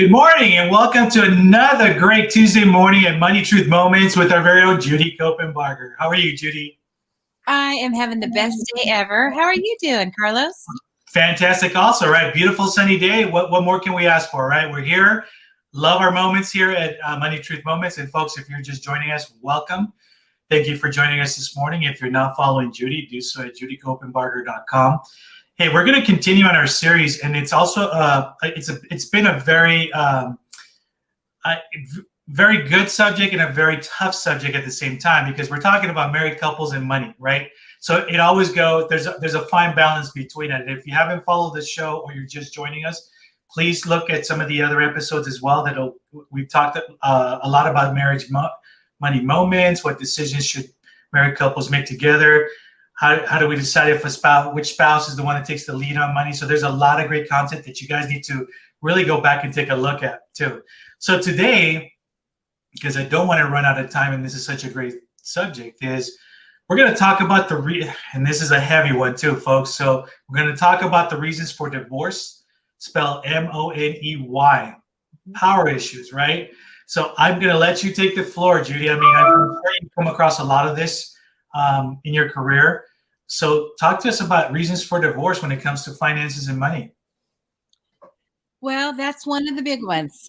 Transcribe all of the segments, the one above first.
Good morning and welcome to another great Tuesday morning at Money Truth Moments with our very own Judy Copenbarger. How are you, Judy? I am having the best day ever. How are you doing, Carlos? Fantastic also, right? Beautiful sunny day. What more can we ask for, right? We're here. Love our moments here at Money Truth Moments. And folks, if you're just joining us, welcome. Thank you for joining us this morning. If you're not following Judy, do so at judycopenbarger.com. Hey, we're going to continue on our series, and it's also it's been a very very good subject and a very tough subject at the same time, because we're talking about married couples and money, right? So it always goes, there's a fine balance between it. If you haven't followed the show or you're just joining us, please look at some of the other episodes as well. We've talked a lot about money moments, what decisions should married couples make together. How do we decide if which spouse is the one that takes the lead on money? So there's a lot of great content that you guys need to really go back and take a look at too. So today, because I don't want to run out of time, and this is such a great subject, is we're going to talk about and this is a heavy one too, folks. So we're going to talk about the reasons for divorce, spelled M-O-N-E-Y, power issues, right? So I'm going to let you take the floor, Judy. I mean, I'm sure you've come across a lot of this in your career. So talk to us about reasons for divorce when it comes to finances and money. Well, that's one of the big ones.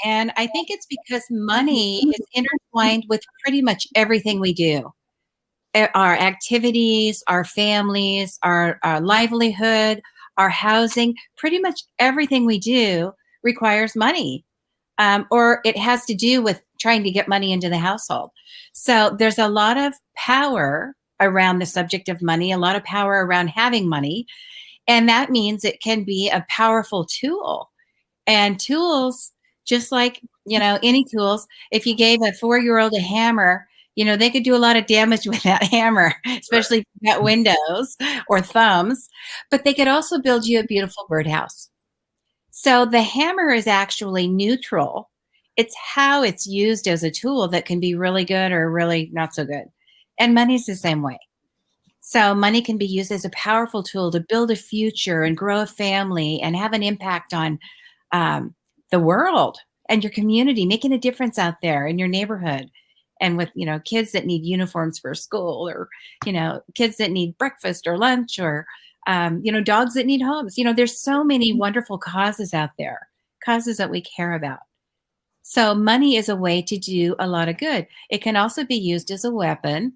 And I think it's because money is intertwined with pretty much everything we do. Our activities, our families, our livelihood, our housing, pretty much everything we do requires money. Or it has to do with trying to get money into the household. So there's a lot of power around the subject of money, a lot of power around having money. And that means it can be a powerful tool. And tools, just like, any tools, if you gave a 4-year-old a hammer, they could do a lot of damage with that hammer, especially if you got windows or thumbs. But they could also build you a beautiful birdhouse. So the hammer is actually neutral. It's how it's used as a tool that can be really good or really not so good. And money's the same way. So money can be used as a powerful tool to build a future and grow a family and have an impact on the world and your community, making a difference out there in your neighborhood. And with, kids that need uniforms for school, or, kids that need breakfast or lunch, or, dogs that need homes. There's so many wonderful causes out there, causes that we care about. So money is a way to do a lot of good. It can also be used as a weapon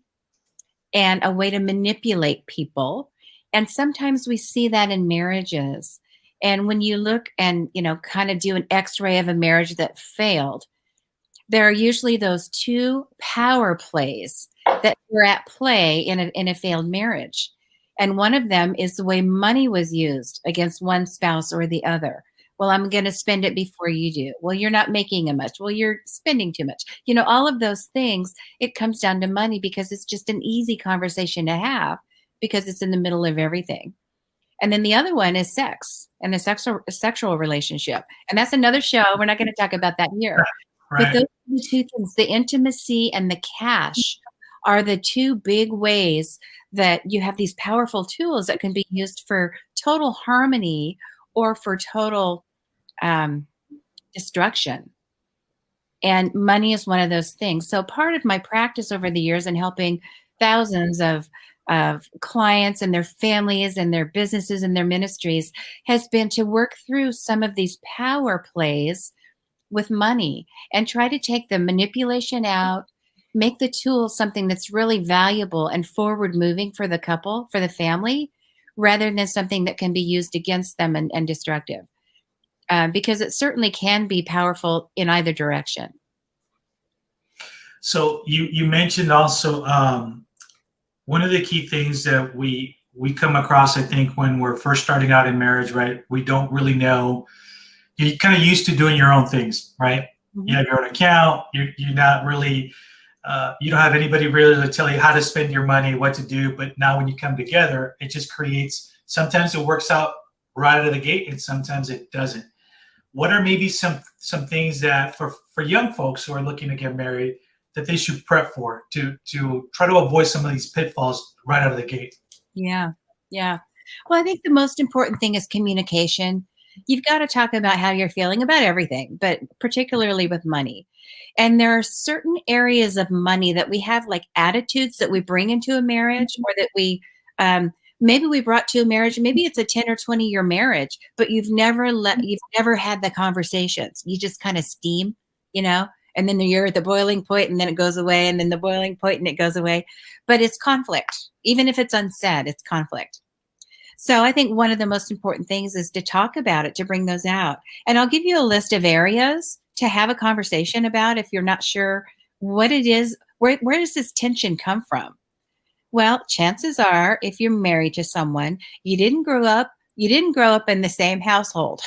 and a way to manipulate people. And sometimes we see that in marriages. And when you look and, kind of do an x-ray of a marriage that failed, there are usually those two power plays that were at play in a failed marriage. And one of them is the way money was used against one spouse or the other. Well, I'm going to spend it before you do. Well, you're not making as much. Well, you're spending too much. All of those things, it comes down to money because it's just an easy conversation to have because it's in the middle of everything. And then the other one is sex and a sexual relationship. And that's another show. We're not going to talk about that here. Right. But those are the two things, the intimacy and the cash, are the two big ways that you have these powerful tools that can be used for total harmony or for total destruction. And money is one of those things. So part of my practice over the years in helping thousands of clients and their families and their businesses and their ministries has been to work through some of these power plays with money and try to take the manipulation out, make the tool something that's really valuable and forward moving for the couple, for the family, rather than something that can be used against them and destructive. Because it certainly can be powerful in either direction. So you mentioned also one of the key things that we come across, I think, when we're first starting out in marriage, right? We don't really know. You're kind of used to doing your own things, right? Mm-hmm. You have your own account. You're not really, you don't have anybody really to tell you how to spend your money, what to do. But now when you come together, it just creates, sometimes it works out right out of the gate and sometimes it doesn't. What are maybe some things that for young folks who are looking to get married that they should prep for to try to avoid some of these pitfalls right out of the gate? Yeah. Well, I think the most important thing is communication. You've got to talk about how you're feeling about everything, but particularly with money. And there are certain areas of money that we have, like attitudes that we bring into a marriage, or that maybe we brought to a marriage. Maybe it's a 10 or 20-year marriage, but you've never had the conversations. You just kind of steam, and then you're at the boiling point, and then it goes away, and then the boiling point, and it goes away. But it's conflict. Even if it's unsaid, it's conflict. So I think one of the most important things is to talk about it, to bring those out. And I'll give you a list of areas to have a conversation about if you're not sure what it is. Where does this tension come from? Well, chances are, if you're married to someone, you didn't grow up in the same household.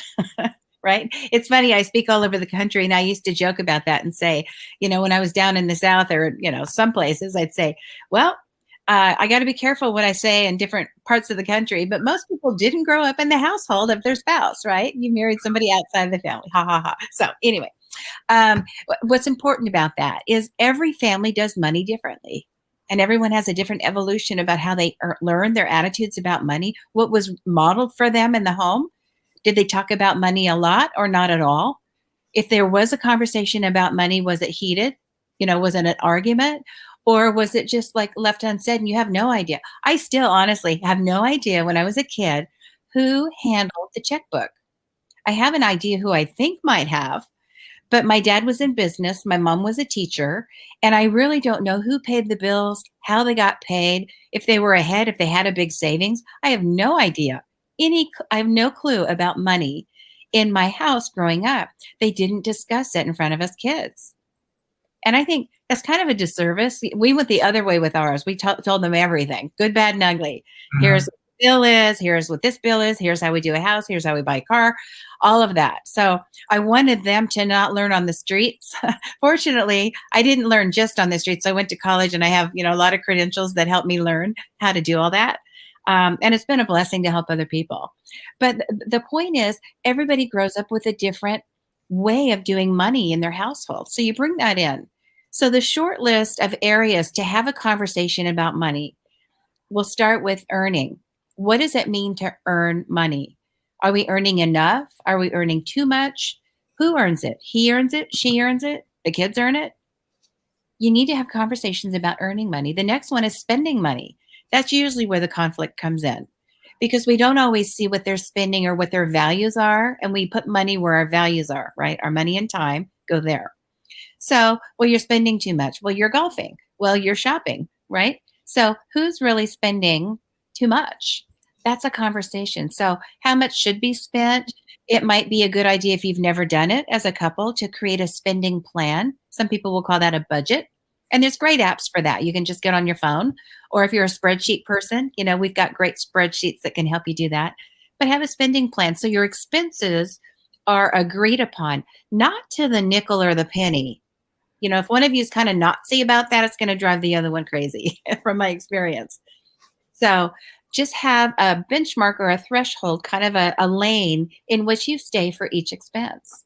Right? It's funny. I speak all over the country, and I used to joke about that and say, when I was down in the South, or, some places, I'd say, well, I got to be careful what I say in different parts of the country, but most people didn't grow up in the household of their spouse, right? You married somebody outside the family. Ha ha ha. So anyway, what's important about that is every family does money differently. And everyone has a different evolution about how they learn their attitudes about money. What was modeled for them in the home? Did they talk about money a lot or not at all? If there was a conversation about money, was it heated? Was it an argument? Or was it just like left unsaid and you have no idea? I still honestly have no idea when I was a kid who handled the checkbook. I have an idea who I think might have, but my dad was in business. My mom was a teacher, and I really don't know who paid the bills, how they got paid, if they were ahead, if they had a big savings. I have no idea. I have no clue about money in my house growing up. They didn't discuss it in front of us kids. And I think that's kind of a disservice. We went the other way with ours. We told them everything, good, bad, and ugly. Mhm. Here's what the bill is. Here's what this bill is. Here's how we do a house. Here's how we buy a car, all of that. So I wanted them to not learn on the streets. Fortunately, I didn't learn just on the streets. I went to college, and I have, a lot of credentials that helped me learn how to do all that. And it's been a blessing to help other people. But the point is, everybody grows up with a different way of doing money in their household. So you bring that in. So the short list of areas to have a conversation about money, we'll start with earning. What does it mean to earn money? Are we earning enough? Are we earning too much? Who earns it? He earns it. She earns it. The kids earn it. You need to have conversations about earning money. The next one is spending money. That's usually where the conflict comes in, because we don't always see what they're spending or what their values are. And we put money where our values are, right? Our money and time go there. So, well, you're spending too much. Well, you're golfing. Well, you're shopping, right? So who's really spending too much? That's a conversation. So how much should be spent? It might be a good idea, if you've never done it as a couple, to create a spending plan. Some people will call that a budget. And there's great apps for that. You can just get on your phone. Or if you're a spreadsheet person, we've got great spreadsheets that can help you do that. But have a spending plan so your expenses are agreed upon, not to the nickel or the penny. If one of you is kind of Nazi about that, it's going to drive the other one crazy from my experience. So just have a benchmark or a threshold, kind of a lane in which you stay for each expense.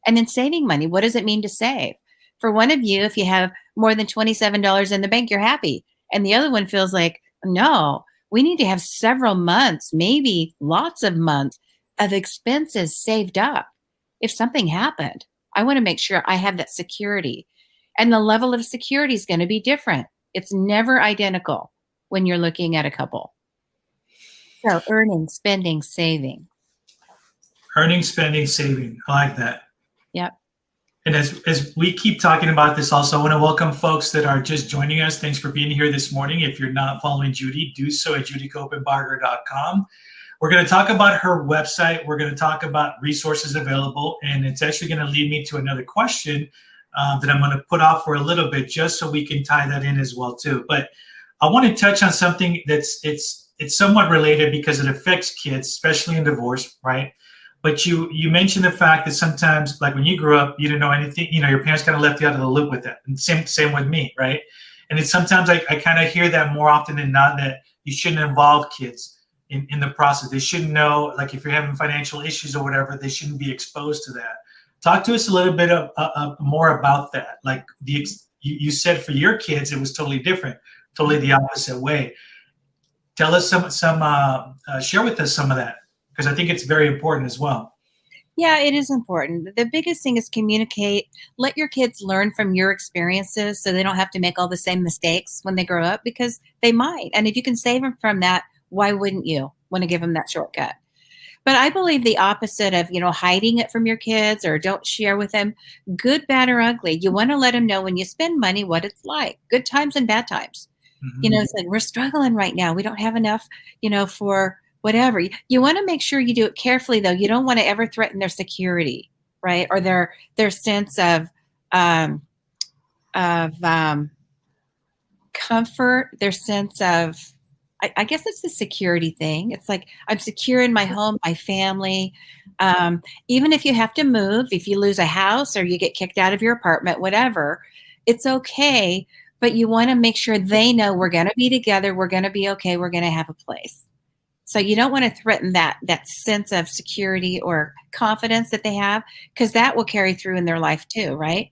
And then saving money. What does it mean to save? For one of you, if you have more than $27 in the bank, you're happy. And the other one feels like, no, we need to have several months, maybe lots of months of expenses saved up. If something happened, I want to make sure I have that security. And the level of security is going to be different. It's never identical when you're looking at a couple. So earning, spending, saving. Earning, spending, saving. I like that. Yep. And as we keep talking about this, also, I want to welcome folks that are just joining us. Thanks for being here this morning. If you're not following Judy, do so at judycopenbarger.com. We're going to talk about her website. We're going to talk about resources available. And it's actually going to lead me to another question that I'm going to put off for a little bit, just so we can tie that in as well too. But I want to touch on something it's somewhat related, because it affects kids, especially in divorce, right? But you mentioned the fact that sometimes, like when you grew up, you didn't know anything. Your parents kind of left you out of the loop with that. And same with me, right? And it's sometimes I kind of hear that more often than not, that you shouldn't involve kids in the process. They shouldn't know, like if you're having financial issues or whatever, they shouldn't be exposed to that. Talk to us a little bit more about that. Like you said for your kids, it was totally different, totally the opposite way. Tell us share with us some of that, because I think it's very important as well. Yeah, it is important. The biggest thing is communicate. Let your kids learn from your experiences so they don't have to make all the same mistakes when they grow up because they might. And if you can save them from that, why wouldn't you want to give them that shortcut? But I believe the opposite of, hiding it from your kids or don't share with them, good, bad, or ugly. You want to let them know when you spend money what it's like, good times and bad times. Mhm. It's like we're struggling right now. We don't have enough, for whatever. You want to make sure you do it carefully, though. You don't want to ever threaten their security, right? Or their sense um, of comfort, their sense of, I guess it's the security thing. It's like I'm secure in my home, my family. Even if you have to move, if you lose a house or you get kicked out of your apartment, whatever, it's okay. But you want to make sure they know we're going to be together. We're going to be okay. We're going to have a place. So you don't want to threaten that sense of security or confidence that they have, because that will carry through in their life too, right?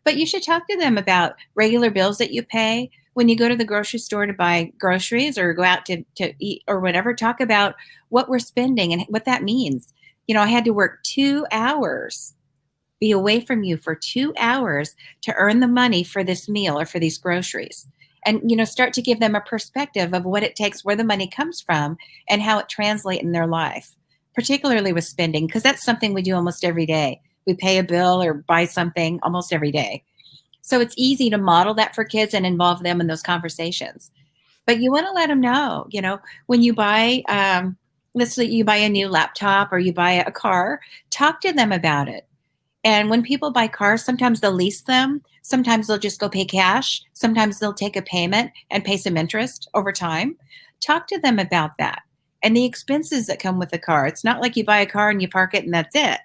But you should talk to them about regular bills that you pay. When you go to the grocery store to buy groceries or go out to eat or whatever, talk about what we're spending and what that means. I had to work 2 hours, be away from you for 2 hours to earn the money for this meal or for these groceries. And, start to give them a perspective of what it takes, where the money comes from, and how it translates in their life, particularly with spending, because that's something we do almost every day. We pay a bill or buy something almost every day. So it's easy to model that for kids and involve them in those conversations. But you want to let them know, when you buy, let's say you buy a new laptop or you buy a car, talk to them about it. And when people buy cars, sometimes they'll lease them. Sometimes they'll just go pay cash. Sometimes they'll take a payment and pay some interest over time. Talk to them about that and the expenses that come with the car. It's not like you buy a car and you park it and that's it.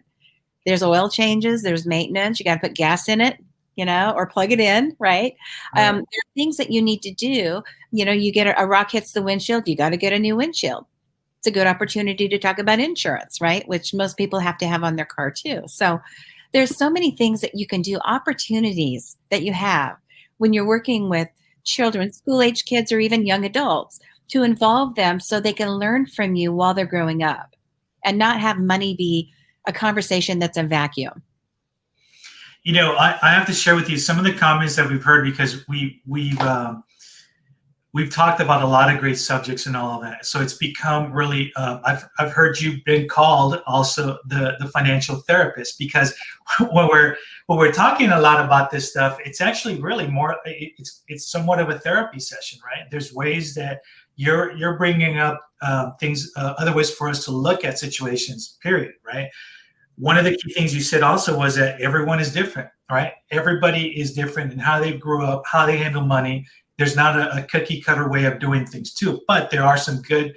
There's oil changes, there's maintenance. You got to put gas in it, or plug it in, right? Right. There are things that you need to do. You get a rock hits the windshield, you got to get a new windshield. It's a good opportunity to talk about insurance, right? Which most people have to have on their car too. So there's so many things that you can do, opportunities that you have when you're working with children, school age kids, or even young adults, to involve them so they can learn from you while they're growing up and not have money be a conversation that's a vacuum. I have to share with you some of the comments that we've heard because we've talked about a lot of great subjects and all of that. So it's become really. I've heard you've been called also the financial therapist because when we're talking a lot about this stuff, it's actually really more. It's somewhat of a therapy session, right? There's ways that you're bringing up things, other ways for us to look at situations. Period. Right. One of the key things you said also was that everyone is different, right? Everybody is different in how they grew up, how they handle money. There's not a cookie cutter way of doing things too, but there are some good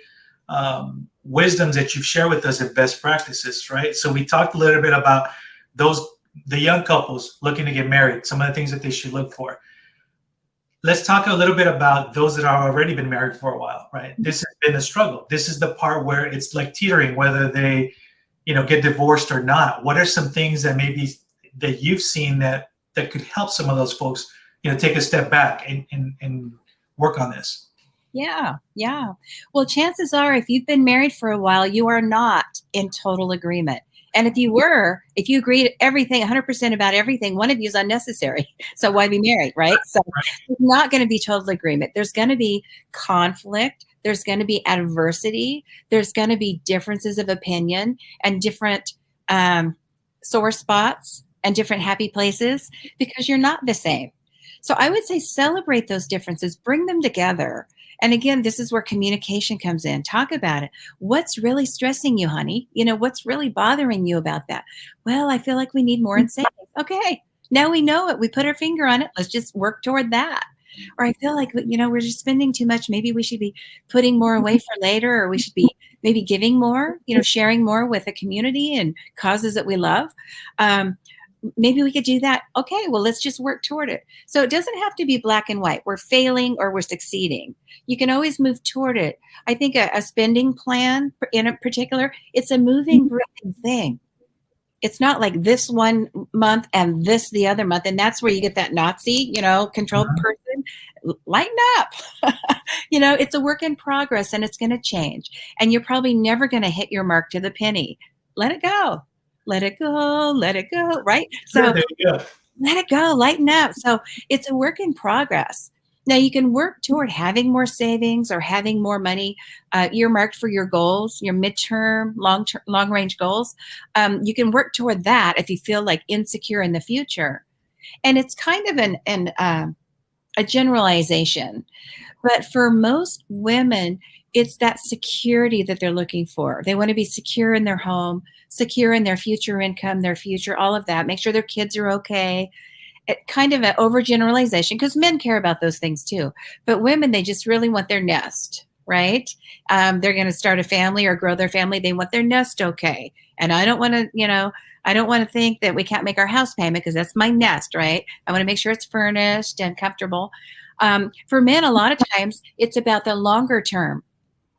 wisdoms that you've shared with us and best practices, right? So we talked a little bit about the young couples looking to get married, some of the things that they should look for. Let's talk a little bit about those that are already been married for a while, right? This has been a struggle. This is the part where it's like teetering, whether they get divorced or not. What are some things that maybe that you've seen that could help some of those folks, take a step back and work on this? Yeah, yeah. Well, chances are, if you've been married for a while, you are not in total agreement. And if you agreed everything, 100% about everything, one of you is unnecessary. So why be married, right? So it's not going to be total agreement. There's going to be conflict. There's going to be adversity. There's going to be differences of opinion and different sore spots and different happy places because you're not the same. So I would say celebrate those differences, bring them together. And again, this is where communication comes in. Talk about it. What's really stressing you, honey? What's really bothering you about that? Well, I feel like we need more in savings. Okay, now we know it. We put our finger on it. Let's just work toward that. Or I feel like, we're just spending too much. Maybe we should be putting more away for later, or we should be maybe giving more, sharing more with the community and causes that we love. Maybe we could do that. Okay, well, let's just work toward it. So it doesn't have to be black and white. We're failing or we're succeeding. You can always move toward it. I think a spending plan in a particular, it's a moving, breathing thing. It's not like this one month and this the other month. And that's where you get that Nazi, controlled person. Lighten up. It's a work in progress and it's going to change. And you're probably never going to hit your mark to the penny. Let it go. let it go, right? Sure, So there you go. let it go, lighten up. So it's a work in progress. Now you can work toward having more savings or having more money earmarked for your goals, your midterm, long range goals. You can work toward that if you feel like insecure in the future. And it's kind of a generalization, but for most women, it's that security that they're looking for. They want to be secure in their home, secure in their future income, their future, all of that. Make sure their kids are okay. It kind of an overgeneralization because men care about those things too. But women, they just really want their nest, right? They're going to start a family or grow their family. They want their nest okay. And I don't want to, I don't want to think that we can't make our house payment because that's my nest, right? I want to make sure it's furnished and comfortable. For men, a lot of times it's about the longer term,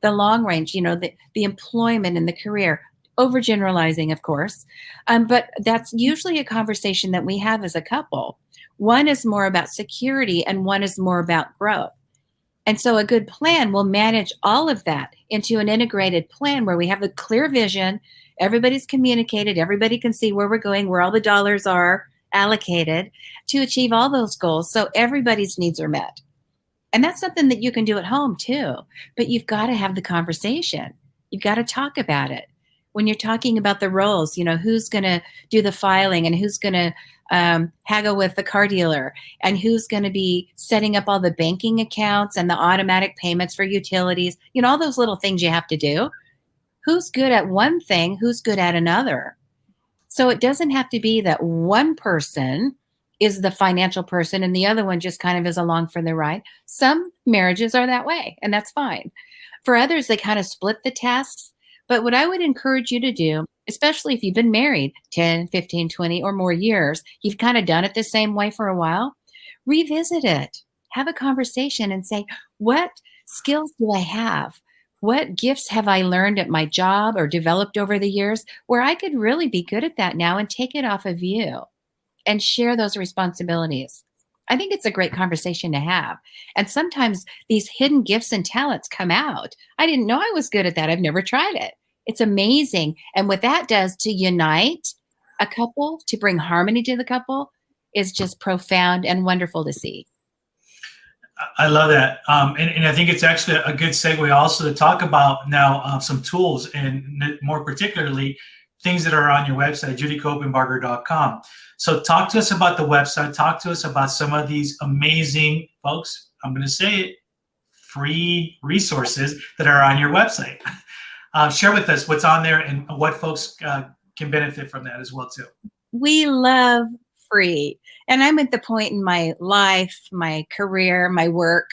the long range, the employment and the career. Overgeneralizing, of course, but that's usually a conversation that we have as a couple. One is more about security and one is more about growth. And so a good plan will manage all of that into an integrated plan where we have a clear vision, everybody's communicated, everybody can see where we're going, where all the dollars are allocated to achieve all those goals so everybody's needs are met. And that's something that you can do at home too, but you've got to have the conversation. You've got to talk about it. When you're talking about the roles, who's going to do the filing and who's going to haggle with the car dealer and who's going to be setting up all the banking accounts and the automatic payments for utilities, all those little things you have to do. Who's good at one thing? Who's good at another? So it doesn't have to be that one person is the financial person and the other one just kind of is along for the ride. Some marriages are that way, and that's fine. For others, they kind of split the tasks. But what I would encourage you to do, especially if you've been married 10, 15, 20 or more years, you've kind of done it the same way for a while, revisit it. Have a conversation and say, what skills do I have? What gifts have I learned at my job or developed over the years where I could really be good at that now and take it off of you and share those responsibilities? I think it's a great conversation to have. And sometimes these hidden gifts and talents come out. I didn't know I was good at that. I've never tried it. It's amazing. And what that does to unite a couple, to bring harmony to the couple, is just profound and wonderful to see. I love that. And I think it's actually a good segue also to talk about now some tools and more particularly things that are on your website, judycopenbarger.com. So talk to us about the website. Talk to us about some of these amazing, folks, I'm going to say it, free resources that are on your website. Share with us what's on there and what folks can benefit from that as well, too. We love free. And I'm at the point in my life, my career, my work,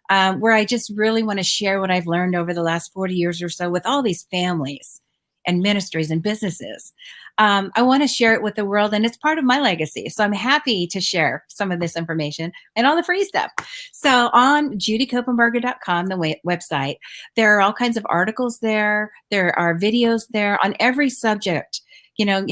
where I just really want to share what I've learned over the last 40 years or so with all these families and ministries and businesses. I want to share it with the world, and it's part of my legacy. So I'm happy to share some of this information and all the free stuff. So on judycopenbarger.com, the website, there are all kinds of articles there. There are videos there on every subject.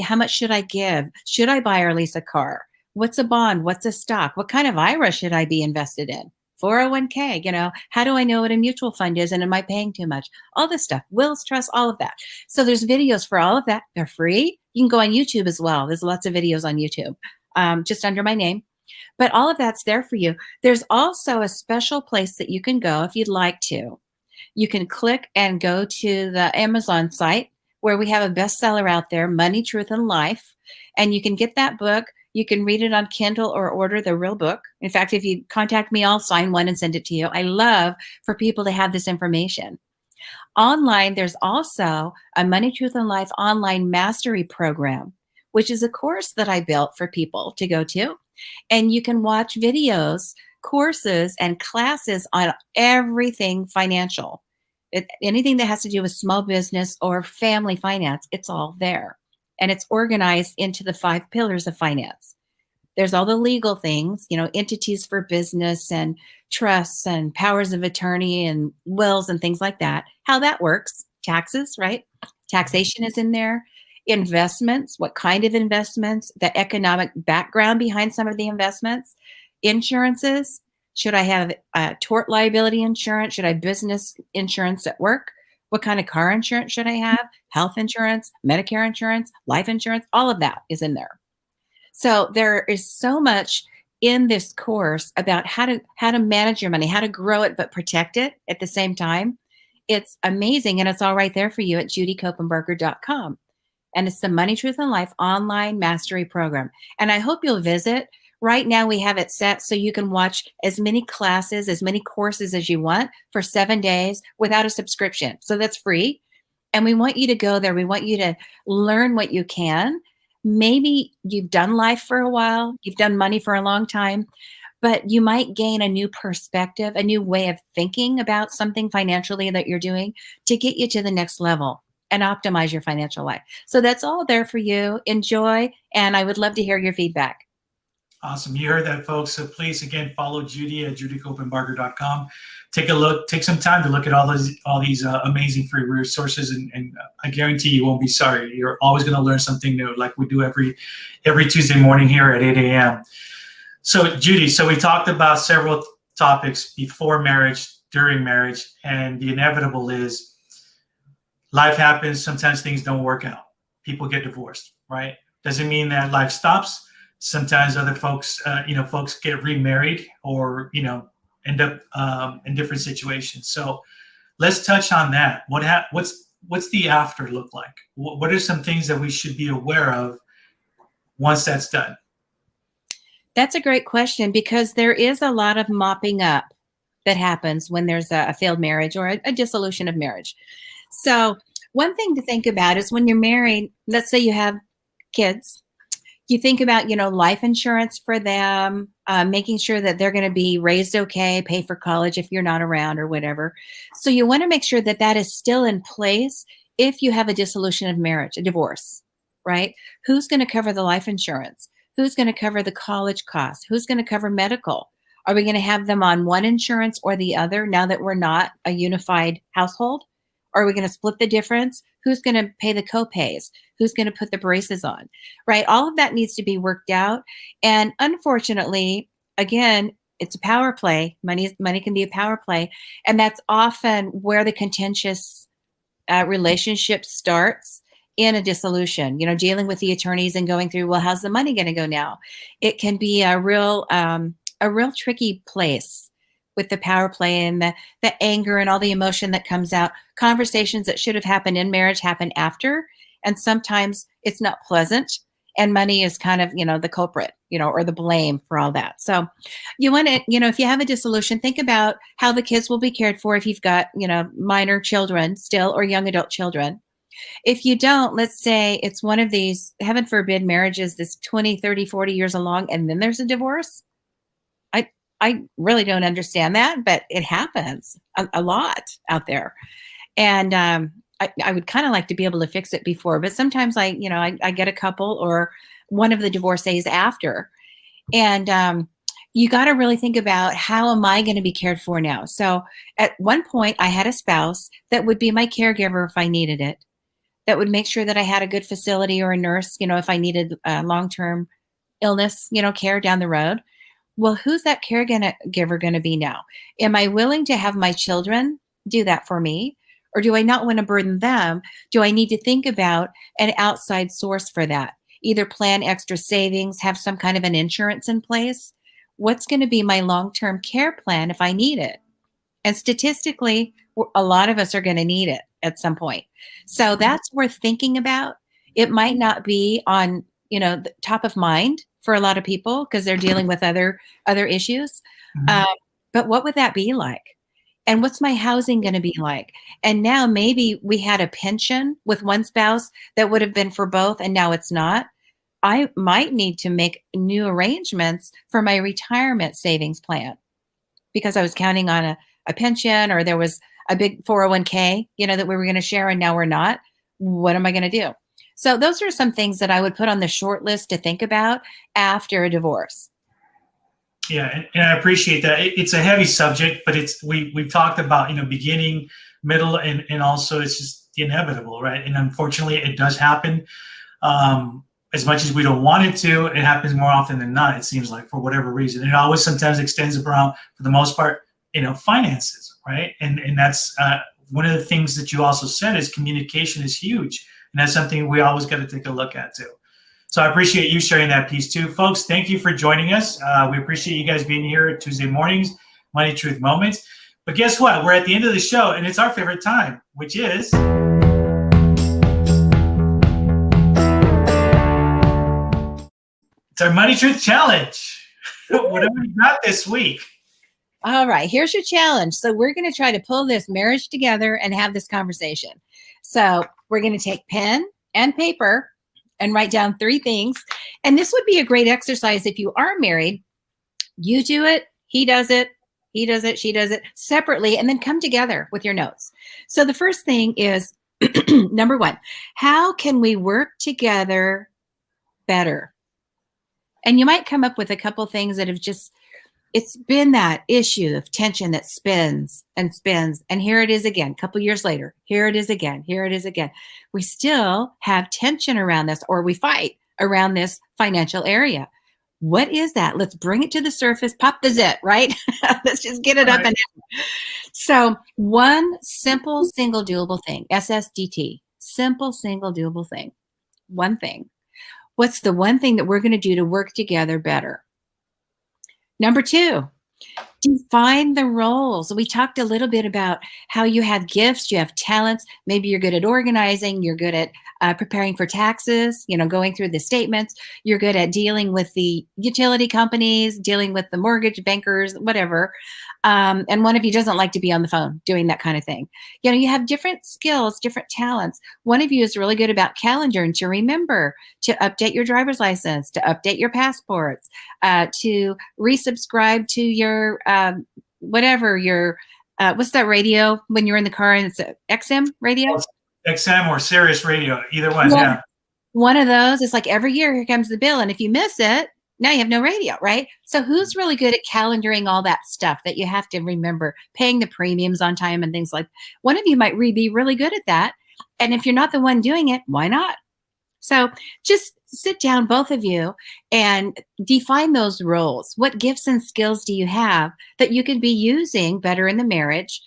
How much should I give? Should I buy or lease a car? What's a bond? What's a stock? What kind of IRA should I be invested in? 401k, how do I know what a mutual fund is and am I paying too much? All this stuff, wills, trusts, all of that. So there's videos for all of that. They're free. You can go on YouTube as well. There's lots of videos on YouTube, just under my name. But all of that's there for you. There's also a special place that you can go if you'd like to. You can click and go to the Amazon site where we have a bestseller out there, Money, Truth, and Life. And you can get that book. You can read it on Kindle or order the real book. In fact, if you contact me, I'll sign one and send it to you. I love for people to have this information. Online, there's also a Money, Truth, and Life online mastery program, which is a course that I built for people to go to. And you can watch videos, courses, and classes on everything financial. Anything that has to do with small business or family finance, it's all there. And it's organized into the 5 pillars of finance. There's all the legal things, entities for business and trusts and powers of attorney and wills and things like that. How that works, taxes, right? Taxation is in there. Investments, what kind of investments, the economic background behind some of the investments, insurances. Should I have tort liability insurance? Should I have business insurance at work? What kind of car insurance should I have? Health insurance, Medicare insurance, life insurance, all of that is in there. So there is so much in this course about how to manage your money, how to grow it but protect it at the same time. It's amazing, and it's all right there for you at judycopenbarger.com. And it's the Money, Truth, and Life online mastery program. And I hope you'll visit. Right now we have it set so you can watch as many classes, as many courses as you want for 7 days without a subscription. So that's free. And we want you to go there. We want you to learn what you can. Maybe you've done life for a while, you've done money for a long time, but you might gain a new perspective, a new way of thinking about something financially that you're doing to get you to the next level and optimize your financial life. So that's all there for you. Enjoy, and I would love to hear your feedback. Awesome. You heard that, folks. So please, again, follow Judy at judycopenbarger.com. Take a look, take some time to look at all these amazing free resources, and I guarantee you won't be sorry. You're always going to learn something new, like we do every Tuesday morning here at 8 a.m. So Judy, so we talked about several topics before marriage, during marriage, and the inevitable is life happens. Sometimes things don't work out. People get divorced, right? Doesn't mean that life stops. Sometimes other folks, folks get remarried or, end up in different situations. So let's touch on that. What's the after look like? What are some things that we should be aware of once that's done? That's a great question, because there is a lot of mopping up that happens when there's a failed marriage or a dissolution of marriage. So one thing to think about is when you're married, let's say you have kids, you think about, life insurance for them, making sure that they're going to be raised okay, pay for college if you're not around or whatever. So you want to make sure that that is still in place if you have a dissolution of marriage, a divorce, right? Who's going to cover the life insurance? Who's going to cover the college costs? Who's going to cover medical? Are we going to have them on one insurance or the other now that we're not a unified household? Are we going to split the difference? Who's going to pay the co-pays? Who's going to put the braces on, right? All of that needs to be worked out. And unfortunately, again, it's a power play. Money can be a power play. And that's often where the contentious relationship starts in a dissolution, dealing with the attorneys and going through, well, how's the money going to go now? It can be a real tricky place with the power play and the anger and all the emotion that comes out. Conversations that should have happened in marriage happen after. And sometimes it's not pleasant. And money is kind of, the culprit, or the blame for all that. So you want to, if you have a dissolution, think about how the kids will be cared for if you've got, minor children still or young adult children. If you don't, let's say it's one of these, heaven forbid, marriages that's 20, 30, 40 years along, and then there's a divorce. I really don't understand that, but it happens a lot out there. And I would kind of like to be able to fix it before, but sometimes I get a couple or one of the divorcees after. And you got to really think about, how am I going to be cared for now? So at one point I had a spouse that would be my caregiver if I needed it, that would make sure that I had a good facility or a nurse, if I needed long-term illness, care down the road. Well, who's that caregiver going to be now? Am I willing to have my children do that for me? Or do I not want to burden them? Do I need to think about an outside source for that? Either plan extra savings, have some kind of an insurance in place. What's going to be my long-term care plan if I need it? And statistically, a lot of us are going to need it at some point. So that's worth thinking about. It might not be on, the top of mind for a lot of people because they're dealing with other issues. Mm-hmm. But what would that be like? And what's my housing going to be like? And now maybe we had a pension with one spouse that would have been for both, and now it's not. I might need to make new arrangements for my retirement savings plan because I was counting on a pension, or there was a big 401k, that we were going to share, and now we're not. What am I going to do? So those are some things that I would put on the short list to think about after a divorce. Yeah, and I appreciate that. It's a heavy subject, but we've talked about, beginning, middle, and also it's just the inevitable, right? And unfortunately, it does happen. As much as we don't want it to, it happens more often than not, it seems like, for whatever reason. It always sometimes extends around, for the most part, finances, right? And that's one of the things that you also said is communication is huge. And that's something we always got to take a look at too. So I appreciate you sharing that piece too. Folks, thank you for joining us. We appreciate you guys being here Tuesday mornings, Money Truth Moments. But guess what? We're at the end of the show, and it's our favorite time, which is... it's our Money Truth Challenge. What have we got this week? All right, here's your challenge. So we're going to try to pull this marriage together and have this conversation. So we're going to take pen and paper and write down 3 things. And this would be a great exercise if you are married. You do it, he does it, he does it, she does it separately, and then come together with your notes. So the first thing is, number 1, how can we work together better? And you might come up with a couple things that have just, it's been that issue of tension that spins and spins. And here it is again, a couple years later, here it is again, here it is again. We still have tension around this, or we fight around this financial area. What is that? Let's bring it to the surface, pop the zit, right? Let's just get it up and down. So one simple, single doable thing, SSDT, simple, single doable thing, one thing. What's the one thing that we're going to do to work together better? Number 2, define the roles. We talked a little bit about how you have gifts, you have talents. Maybe you're good at organizing, you're good at preparing for taxes, going through the statements. You're good at dealing with the utility companies, dealing with the mortgage bankers, whatever. And one of you doesn't like to be on the phone doing that kind of thing. You have different skills, different talents. One of you is really good about calendar and to remember to update your driver's license, to update your passports, to resubscribe to your whatever your what's that radio when you're in the car and it's XM radio? XM or Sirius radio, either one. Yeah. One of those is like every year here comes the bill, and if you miss it, now you have no radio, right? So who's really good at calendaring all that stuff that you have to remember, paying the premiums on time and things like that? One of you might be really good at that. And if you're not the one doing it, why not? So just sit down, both of you, and define those roles. What gifts and skills do you have that you can be using better in the marriage?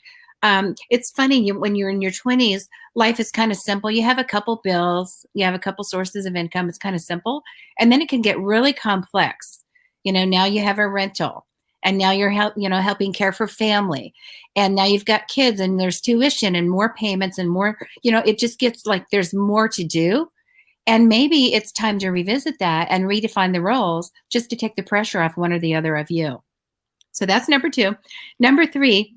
It's funny, when you're in your 20s, life is kind of simple. You have a couple bills, you have a couple sources of income. It's kind of simple. And then it can get really complex. Now you have a rental, and now you're helping care for family. And now you've got kids, and there's tuition and more payments and more, it just gets like there's more to do. And maybe it's time to revisit that and redefine the roles just to take the pressure off one or the other of you. So that's number 2. Number 3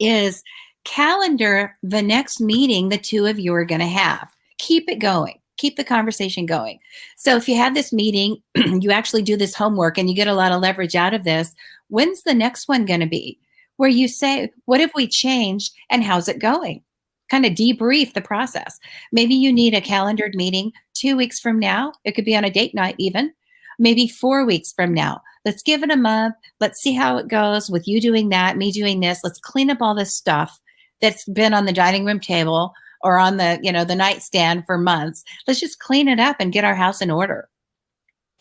is calendar the next meeting the 2 of you are going to have. Keep it going. Keep the conversation going. So if you had this meeting, you actually do this homework and you get a lot of leverage out of this. When's the next one going to be? Where you say, what have we changed and how's it going? Kind of debrief the process. Maybe you need a calendared meeting 2 weeks from now. It could be on a date night even. Maybe 4 weeks from now. Let's give it a month. Let's see how it goes with you doing that, me doing this. Let's clean up all this stuff that's been on the dining room table or on the, the nightstand for months. Let's just clean it up and get our house in order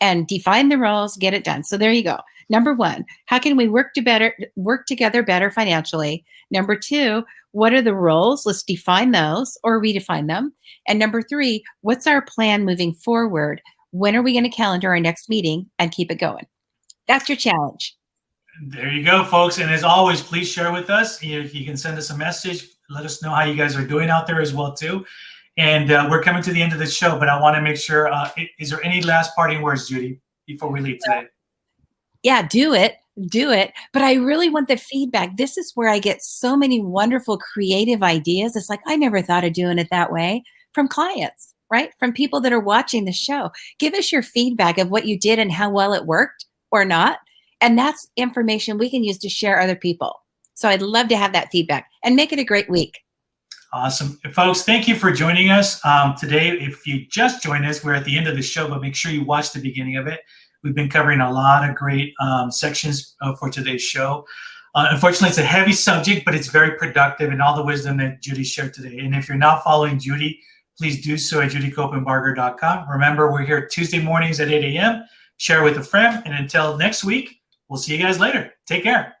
and define the roles, get it done. So there you go. Number 1, how can we work together better financially? Number 2, what are the roles? Let's define those or redefine them. And number 3, what's our plan moving forward? When are we going to calendar our next meeting and keep it going? That's your challenge. There you go, folks. And as always, please share with us. You can send us a message. Let us know how you guys are doing out there as well, too. And we're coming to the end of the show, but I want to make sure, is there any last parting words, Judy, before we leave today? Yeah, do it. But I really want the feedback. This is where I get so many wonderful creative ideas. It's like, I never thought of doing it that way, from clients, right? From people that are watching the show. Give us your feedback of what you did and how well it worked or not. And that's information we can use to share other people. So I'd love to have that feedback and make it a great week. Awesome. Folks, thank you for joining us today. If you just joined us, we're at the end of the show, but make sure you watch the beginning of it. We've been covering a lot of great sections for today's show. Unfortunately, it's a heavy subject, but it's very productive and all the wisdom that Judy shared today. And if you're not following Judy, please do so at judycopenbarger.com. Remember, we're here Tuesday mornings at 8 a.m. Share with a friend. And until next week, we'll see you guys later. Take care.